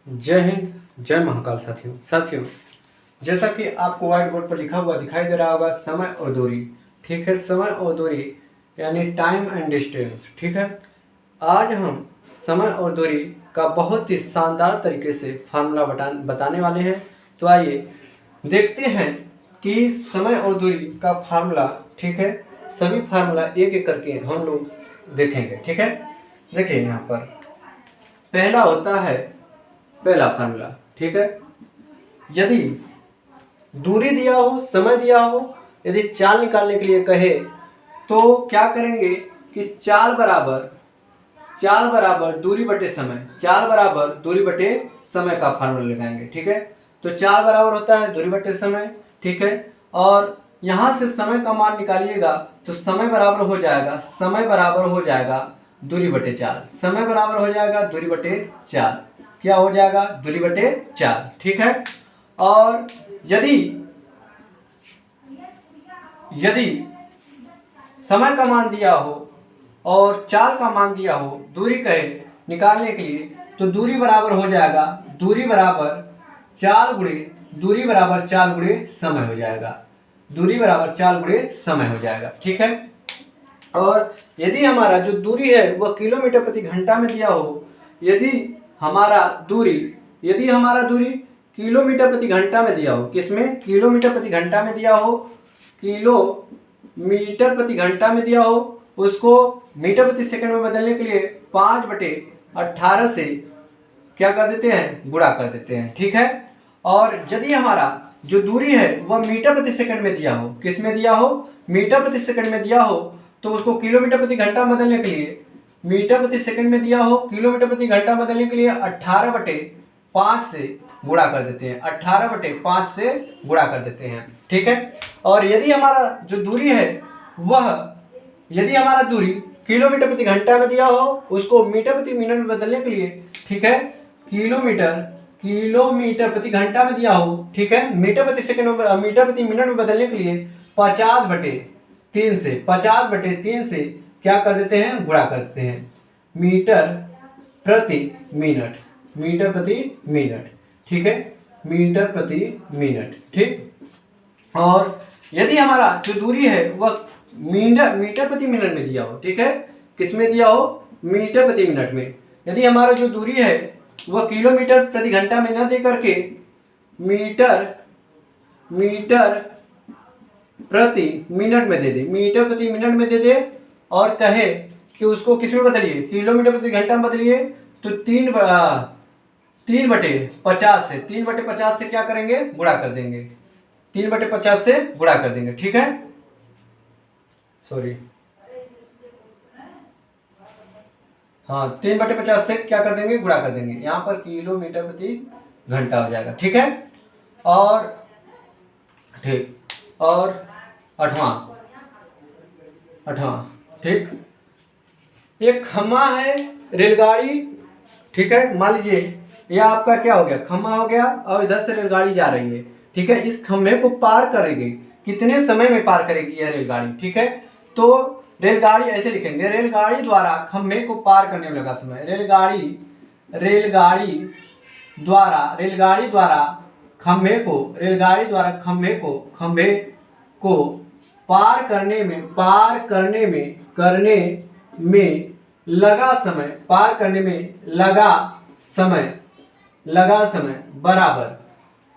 जय हिंद, जय महाकाल। साथियों जैसा कि आपको व्हाइट बोर्ड पर लिखा हुआ दिखाई दे रहा होगा, समय और दूरी। ठीक है, समय और दूरी यानी टाइम एंड डिस्टेंस। ठीक है, आज हम समय और दूरी का बहुत ही शानदार तरीके से फार्मूला बताने वाले हैं। तो आइए देखते हैं कि समय और दूरी का फार्मूला। ठीक है, सभी फार्मूला एक एक करके हम लोग देखेंगे। ठीक है, देखिए यहाँ पर पहला होता है पहला फार्मूला। ठीक है, यदि दूरी दिया हो, समय दिया हो, यदि चाल निकालने के लिए कहे तो क्या करेंगे कि चाल बराबर दूरी बटे समय, चाल बराबर दूरी बटे समय का फार्मूला लगाएंगे। ठीक है, तो चाल बराबर होता है दूरी बटे समय। ठीक है, और यहाँ से समय का मान निकालिएगा तो समय बराबर हो जाएगा दूरी बटे चाल। समय बराबर हो जाएगा दूरी बटे चाल। क्या हो जाएगा? दूरी बटे चाल। ठीक है, और यदि समय का मान दिया हो और चाल का मान दिया हो, दूरी कहे निकालने के लिए, तो दूरी बराबर हो जाएगा दूरी बराबर चाल गुणे समय हो जाएगा। दूरी बराबर चाल गुणे समय हो जाएगा। ठीक है, और यदि हमारा जो दूरी है वह किलोमीटर प्रति घंटा में दिया हो, यदि हमारा दूरी किलोमीटर प्रति घंटा में दिया हो, किसमें? किलोमीटर प्रति घंटा में दिया हो, किलोमीटर प्रति घंटा में दिया हो, उसको मीटर प्रति सेकंड में बदलने के लिए 5/18 से क्या कर देते हैं? गुणा कर देते हैं। ठीक है, और यदि हमारा जो दूरी है वह मीटर प्रति सेकंड में दिया हो, किस में दिया हो? मीटर प्रति सेकंड में दिया हो, तो उसको किलोमीटर प्रति घंटा बदलने के लिए मीटर प्रति सेकंड में दिया हो, किलोमीटर प्रति घंटा बदलने के लिए 18/5 से गुणा कर देते हैं। 18/5 से गुणा कर देते हैं। ठीक है, और यदि हमारा जो दूरी है यदि हमारा दूरी किलोमीटर प्रति घंटा में दिया हो, उसको मीटर प्रति मिनट में बदलने के लिए, ठीक है, किलोमीटर प्रति घंटा में दिया हो, ठीक है, मीटर प्रति सेकंड में, मीटर प्रति मिनट में बदलने के लिए 50/3 से क्या कर देते हैं? गुणा कर देते हैं। मीटर प्रति मिनट। ठीक है, मीटर प्रति मिनट। ठीक, और यदि हमारा जो दूरी है वह मीटर प्रति मिनट में दिया हो, ठीक है, किस में दिया हो? मीटर प्रति मिनट में। यदि हमारा जो दूरी है वह किलोमीटर प्रति घंटा में न दे करके मीटर प्रति मिनट में दे दे, मीटर प्रति मिनट में दे दे, और कहे कि उसको किस में बदलिए? किलोमीटर प्रति घंटा में बदलिए, तो 3/50 से क्या करेंगे? गुणा कर देंगे। 3/50 से गुणा कर देंगे। ठीक है, सॉरी, हाँ, 3/50 से क्या कर देंगे? गुणा कर देंगे। यहाँ पर किलोमीटर प्रति घंटा हो जाएगा। ठीक है, और आठवां, ठीक, एक खम्मा है रेलगाड़ी। ठीक है, मान लीजिए यह आपका क्या हो गया? खम्मा हो गया, और इधर से रेलगाड़ी जा रही है। ठीक है, इस खम्भे को पार करेगी, कितने समय में पार करेगी यह रेलगाड़ी? ठीक है, तो रेलगाड़ी ऐसे लिखेंगे, रेलगाड़ी द्वारा खम्भे को पार करने में लगा समय। रेलगाड़ी द्वारा खम्भे को पार करने में लगा समय बराबर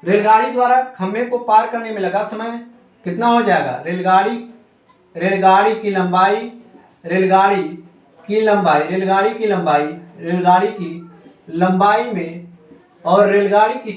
रेलगाड़ी द्वारा खम्भे को पार करने में लगा समय कितना हो जाएगा? रेलगाड़ी की लंबाई में, और रेलगाड़ी की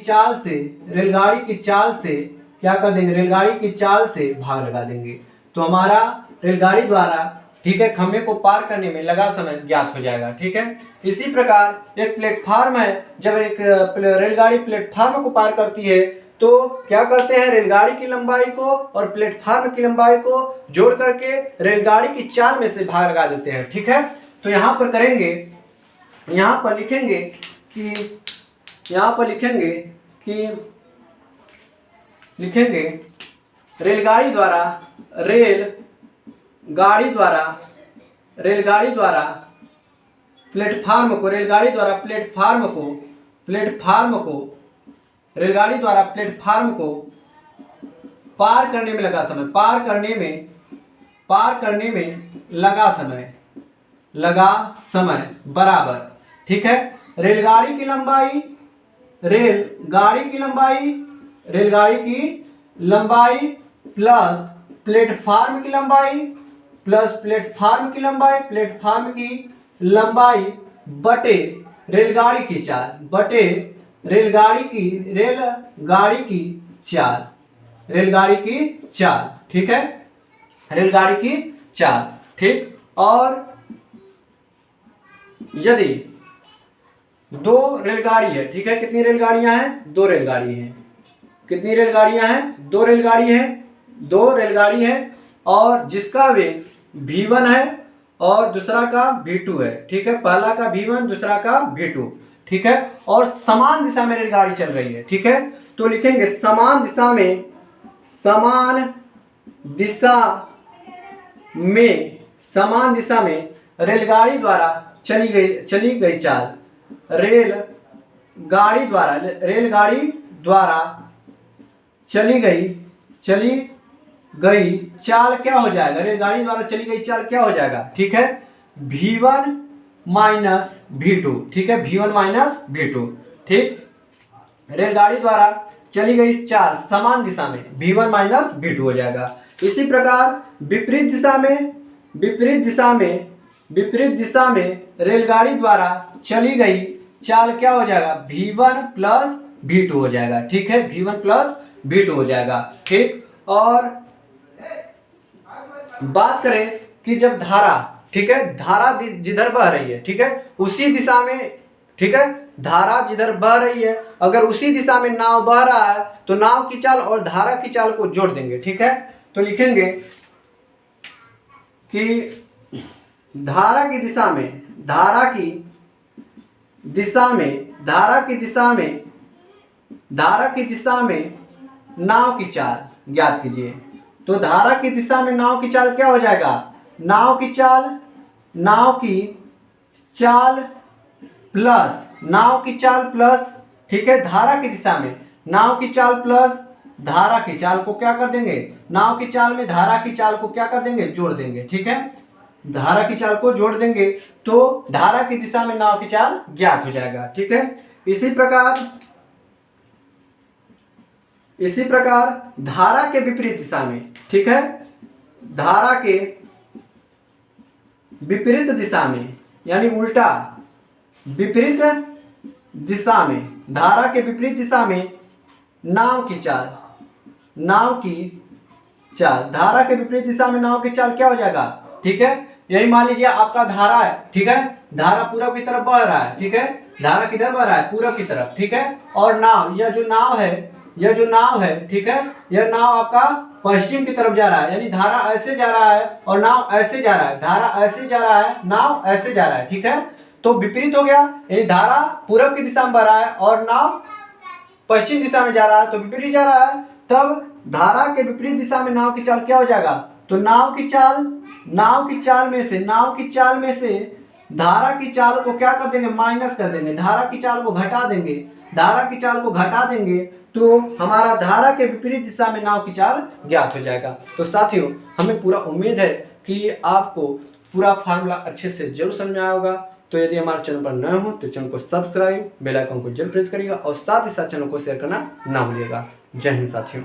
चाल से क्या कर देंगे? रेलगाड़ी की चाल से भाग लगा देंगे, तो हमारा रेलगाड़ी द्वारा, ठीक है, खम्भे को पार करने में लगा समय ज्ञात हो जाएगा। ठीक है, इसी प्रकार एक प्लेटफार्म है, जब एक रेलगाड़ी प्लेटफार्म को पार करती है तो क्या करते हैं? रेलगाड़ी की लंबाई को और प्लेटफार्म की लंबाई को जोड़ करके रेलगाड़ी की चाल में से भाग लगा देते हैं। ठीक है, तो यहाँ पर करेंगे, यहाँ पर लिखेंगे कि रेलगाड़ी द्वारा प्लेटफार्म प्लेटफार्म को, रेलगाड़ी द्वारा प्लेटफार्म को पार करने में लगा समय, पार करने में लगा समय बराबर, ठीक है, रेलगाड़ी की लंबाई प्लस प्लेटफार्म की लंबाई बटे रेलगाड़ी की चाल, ठीक है, रेलगाड़ी की चाल, ठीक। और यदि दो रेलगाड़ी है, ठीक है, कितनी रेलगाड़ियां हैं? दो रेलगाड़ी हैं। कितनी रेलगाड़ियां हैं? दो रेलगाड़ी है और जिसका वेग v1 है और दूसरा का v2 है, ठीक है, पहला का v1 दूसरा का v2, ठीक है, और समान दिशा में रेलगाड़ी चल रही है, ठीक है, तो लिखेंगे समान दिशा में रेलगाड़ी द्वारा चली गई चाल, रेलगाड़ी द्वारा चली गई चाल क्या हो जाएगा? रेलगाड़ी द्वारा चली गई चाल क्या हो जाएगा? ठीक है, v1 माइनस v2, ठीक है, v1 माइनस v2, ठीक, रेलगाड़ी द्वारा चली गई चाल समान दिशा में v1 माइनस v2 हो जाएगा। इसी प्रकार विपरीत दिशा में रेलगाड़ी द्वारा चली गई चाल क्या हो जाएगा? v1 प्लस v2 हो जाएगा, ठीक है, v1 प्लस v2 हो जाएगा, ठीक। और बात करें कि जब धारा, ठीक है, धारा जिधर बह रही है, ठीक है, उसी दिशा में, ठीक है, धारा जिधर बह रही है अगर उसी दिशा में नाव बह रहा है तो नाव की चाल और धारा की चाल को जोड़ देंगे, ठीक है, तो लिखेंगे कि धारा की दिशा में नाव की चाल ज्ञात कीजिए। तो धारा की दिशा में नाव की चाल क्या हो जाएगा? नाव की चाल प्लस, ठीक है, धारा की दिशा में नाव की चाल प्लस धारा की चाल को क्या कर देंगे? नाव की चाल में धारा की चाल को क्या कर देंगे? जोड़ देंगे, ठीक है, धारा की चाल को जोड़ देंगे तो धारा की दिशा में नाव की चाल ज्ञात हो जाएगा, ठीक है। इसी प्रकार धारा के विपरीत दिशा में, ठीक है, धारा के विपरीत दिशा में यानी उल्टा विपरीत दिशा में, धारा के विपरीत दिशा में नाव की चाल, धारा के विपरीत दिशा में नाव की चाल क्या हो जाएगा? ठीक है, यही मान लीजिए आपका धारा है, ठीक है, धारा पूरब की तरफ बह रहा है, ठीक है, धारा किधर बह रहा है? पूरब की तरफ, ठीक है, और नाव, यह जो नाव है, ठीक है, यह नाव आपका पश्चिम की तरफ जा रहा है, यानी धारा ऐसे जा रहा है और नाव ऐसे जा रहा है, धारा ऐसे जा रहा है, नाव ऐसे जा रहा है, ठीक है, तो विपरीत हो गया, यानी धारा पूरब की दिशा में बह रहा है और नाव पश्चिम दिशा में जा रहा है, तो विपरीत जा रहा है, तब धारा के विपरीत दिशा में नाव की चाल क्या हो जाएगा? तो नाव की चाल में से धारा की चाल को क्या कर देंगे? माइनस कर देंगे, धारा की चाल को घटा देंगे तो हमारा धारा के विपरीत दिशा में नाव की चाल ज्ञात हो जाएगा। तो साथियों, हमें पूरा उम्मीद है कि आपको पूरा फार्मूला अच्छे से जरूर समझ में आया होगा। तो यदि हमारे चैनल पर नए हो तो चैनल को सब्सक्राइब, बेल आइकन को जरूर प्रेस करिएगा और साथ ही साथ चैनल को शेयर करना ना भूलिएगा। जय हिंद साथियों।